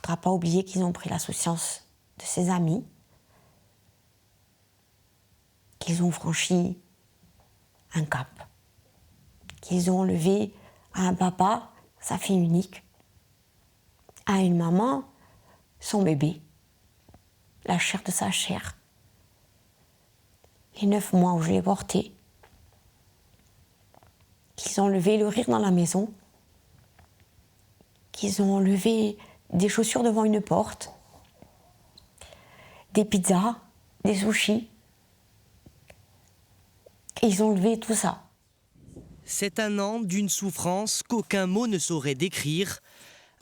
faudra pas oublier qu'ils ont pris la souciance de ses amis, qu'ils ont franchi un cap, qu'ils ont enlevé à un papa sa fille unique, à une maman son bébé, la chair de sa chair. Les 9 mois où je l'ai porté, qu'ils ont enlevé le rire dans la maison, qu'ils ont enlevé des chaussures devant une porte, des pizzas, des sushis. Ils ont enlevé tout ça. C'est un an d'une souffrance qu'aucun mot ne saurait décrire.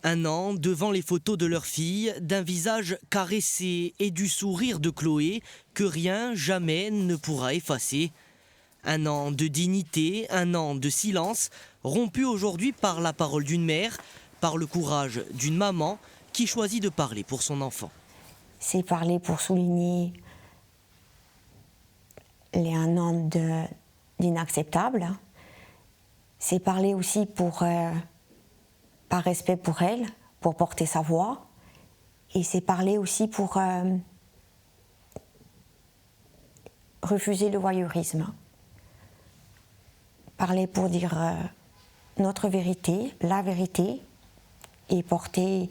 Un an devant les photos de leur fille, d'un visage caressé et du sourire de Chloé que rien, jamais ne pourra effacer. Un an de dignité, un an de silence, rompu aujourd'hui par la parole d'une mère, par le courage d'une maman qui choisit de parler pour son enfant. C'est parler pour souligner les un an d'inacceptable. C'est parler aussi par respect pour elle, pour porter sa voix. Et c'est parler aussi pour refuser le voyeurisme. Parler pour dire notre vérité, la vérité, et porter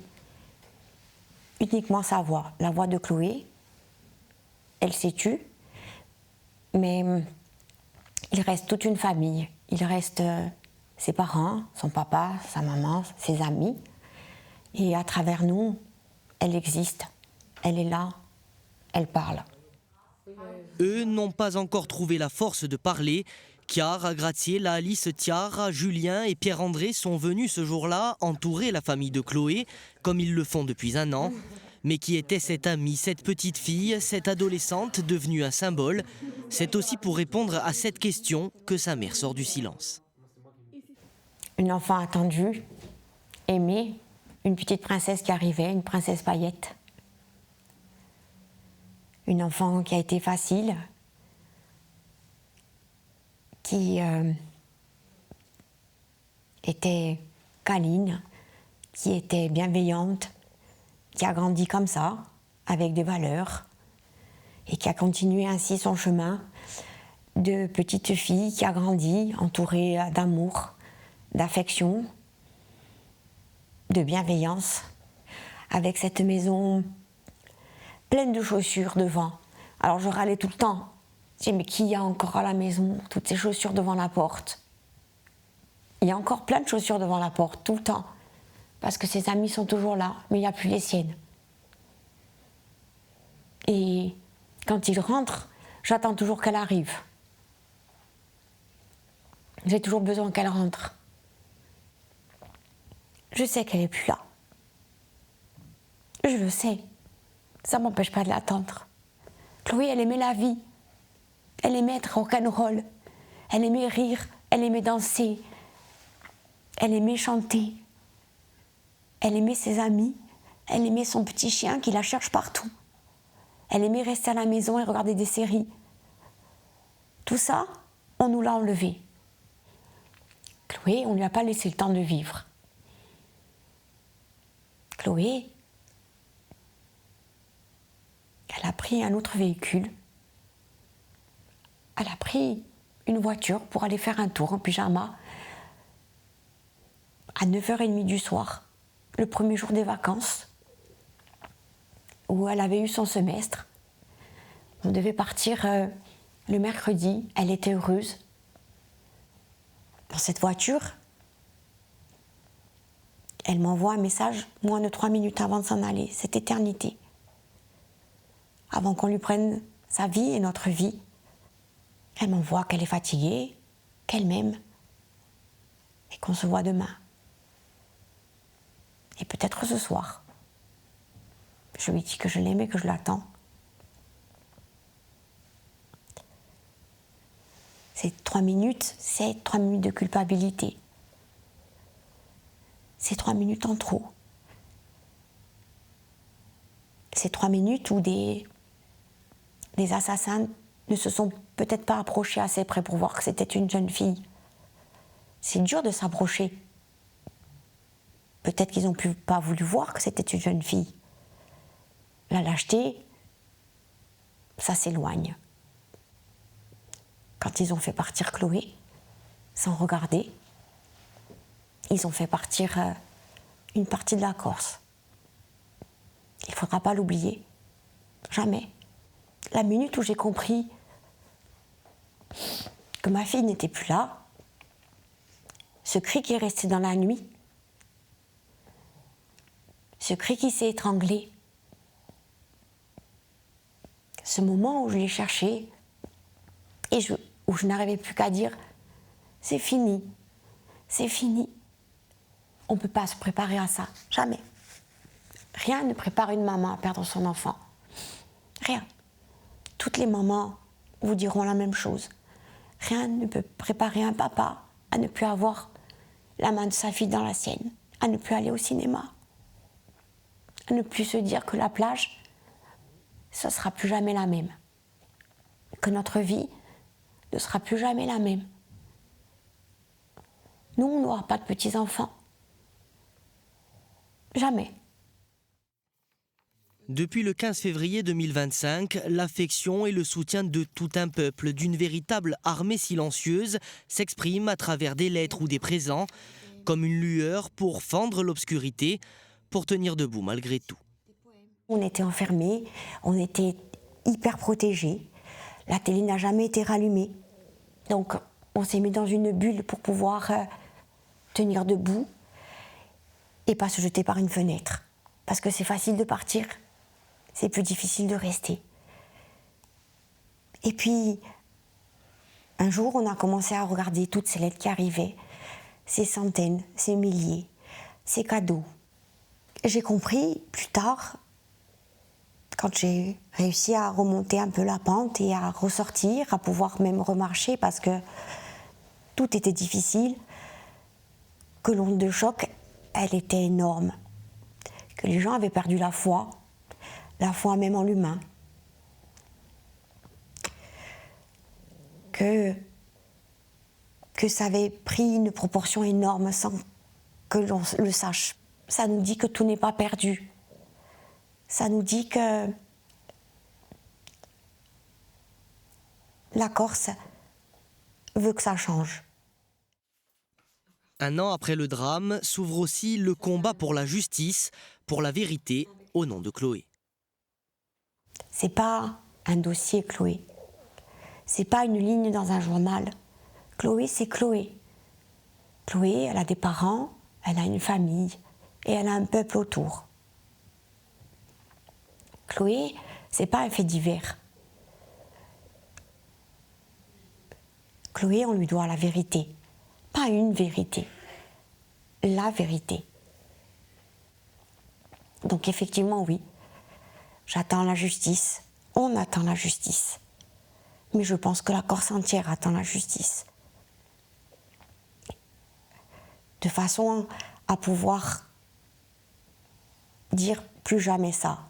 uniquement sa voix, la voix de Chloé. Elle s'est tue, mais il reste toute une famille. Il reste ses parents, son papa, sa maman, ses amis. Et à travers nous, elle existe, elle est là, elle parle. Eux n'ont pas encore trouvé la force de parler. Chiara, Graziella, Alice, Tiara, Julien et Pierre-André sont venus ce jour-là entourer la famille de Chloé, comme ils le font depuis un an. Mais qui était cette amie, cette petite fille, cette adolescente devenue un symbole? C'est aussi pour répondre à cette question que sa mère sort du silence. Une enfant attendue, aimée, une petite princesse qui arrivait, une princesse paillette. Une enfant qui a été facile, qui était câline, qui était bienveillante, qui a grandi comme ça, avec des valeurs, et qui a continué ainsi son chemin de petite fille qui a grandi, entourée d'amour, d'affection, de bienveillance, avec cette maison pleine de chaussures devant. Alors je râlais tout le temps. Je disais, mais qui a encore à la maison toutes ces chaussures devant la porte? Il y a encore plein de chaussures devant la porte, tout le temps. Parce que ses amis sont toujours là, mais il n'y a plus les siennes. Et quand il rentre, j'attends toujours qu'elle arrive. J'ai toujours besoin qu'elle rentre. Je sais qu'elle n'est plus là. Je le sais. Ça ne m'empêche pas de l'attendre. Chloé, elle aimait la vie. Elle aimait être rock'n'roll. Elle aimait rire. Elle aimait danser. Elle aimait chanter. Elle aimait ses amis. Elle aimait son petit chien qui la cherche partout. Elle aimait rester à la maison et regarder des séries. Tout ça, on nous l'a enlevé. Chloé, on ne lui a pas laissé le temps de vivre. Chloé, elle a pris un autre véhicule. Elle a pris une voiture pour aller faire un tour en pyjama à 9h30 du soir, le premier jour des vacances, où elle avait eu son semestre. On devait partir le mercredi, elle était heureuse. Dans cette voiture, elle m'envoie un message moins de 3 minutes avant de s'en aller, cette éternité. Avant qu'on lui prenne sa vie et notre vie, elle m'envoie qu'elle est fatiguée, qu'elle m'aime et qu'on se voit demain. Et peut-être ce soir. Je lui dis que je l'aime et que je l'attends. Ces 3 minutes, c'est 3 minutes de culpabilité. C'est 3 minutes en trop. C'est 3 minutes où des assassins ne se sont peut-être pas approchés assez près pour voir que c'était une jeune fille. C'est dur de s'approcher. Peut-être qu'ils n'ont pas voulu voir que c'était une jeune fille. La lâcheté, ça s'éloigne. Quand ils ont fait partir Chloé, sans regarder, ils ont fait partir une partie de la Corse. Il ne faudra pas l'oublier. Jamais. La minute où j'ai compris que ma fille n'était plus là, ce cri qui est resté dans la nuit, ce cri qui s'est étranglé, ce moment où je l'ai cherché et où je n'arrivais plus qu'à dire « c'est fini, c'est fini ». On ne peut pas se préparer à ça, jamais. Rien ne prépare une maman à perdre son enfant. Rien. Toutes les mamans vous diront la même chose. Rien ne peut préparer un papa à ne plus avoir la main de sa fille dans la sienne, à ne plus aller au cinéma, à ne plus se dire que la plage, ça ne sera plus jamais la même. Que notre vie ne sera plus jamais la même. Nous, on n'aura pas de petits-enfants. Jamais. Depuis le 15 février 2025, l'affection et le soutien de tout un peuple, d'une véritable armée silencieuse, s'expriment à travers des lettres ou des présents, comme une lueur pour fendre l'obscurité, pour tenir debout malgré tout. On était enfermés, on était hyper protégés, la télé n'a jamais été rallumée. Donc on s'est mis dans une bulle pour pouvoir tenir debout et pas se jeter par une fenêtre. Parce que c'est facile de partir, c'est plus difficile de rester. Et puis, un jour, on a commencé à regarder toutes ces lettres qui arrivaient, ces centaines, ces milliers, ces cadeaux. J'ai compris plus tard, quand j'ai réussi à remonter un peu la pente et à ressortir, à pouvoir même remarcher parce que tout était difficile, que l'onde de choc, elle était énorme. Que les gens avaient perdu la foi même en l'humain. Que ça avait pris une proportion énorme sans que l'on le sache. Ça nous dit que tout n'est pas perdu. Ça nous dit que la Corse veut que ça change. Un an après le drame, s'ouvre aussi le combat pour la justice, pour la vérité, au nom de Chloé. C'est pas un dossier Chloé. C'est pas une ligne dans un journal. Chloé, c'est Chloé. Chloé, elle a des parents, elle a une famille et elle a un peuple autour. Chloé, c'est pas un fait divers. Chloé, on lui doit la vérité. Pas une vérité. La vérité. Donc effectivement, oui. J'attends la justice. On attend la justice. Mais je pense que la Corse entière attend la justice. De façon à pouvoir dire plus jamais ça.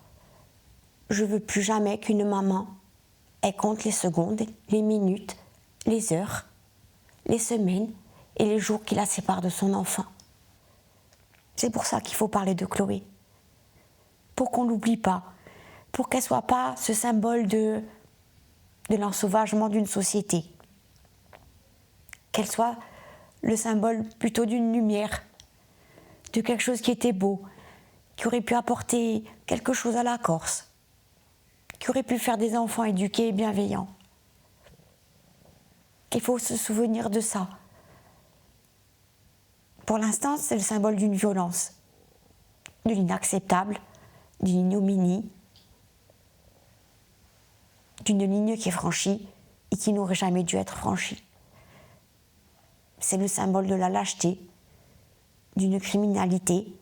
Je veux plus jamais qu'une maman, elle compte les secondes, les minutes, les heures, les semaines et les jours qui la séparent de son enfant. C'est pour ça qu'il faut parler de Chloé. Pour qu'on l'oublie pas. Pour qu'elle soit pas ce symbole de l'ensauvagement d'une société. Qu'elle soit le symbole plutôt d'une lumière, de quelque chose qui était beau, qui aurait pu apporter quelque chose à la Corse, qui aurait pu faire des enfants éduqués et bienveillants. Il faut se souvenir de ça. Pour l'instant, c'est le symbole d'une violence, de l'inacceptable, d'une ignominie, d'une ligne qui est franchie et qui n'aurait jamais dû être franchie. C'est le symbole de la lâcheté, d'une criminalité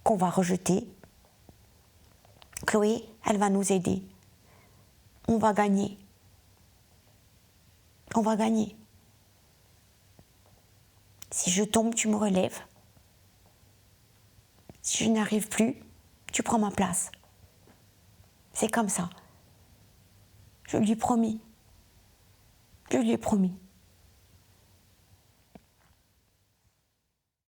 qu'on va rejeter. Chloé, elle va nous aider. On va gagner. On va gagner. Si je tombe, tu me relèves. Si je n'arrive plus, tu prends ma place. C'est comme ça. Je lui ai promis. Je lui ai promis.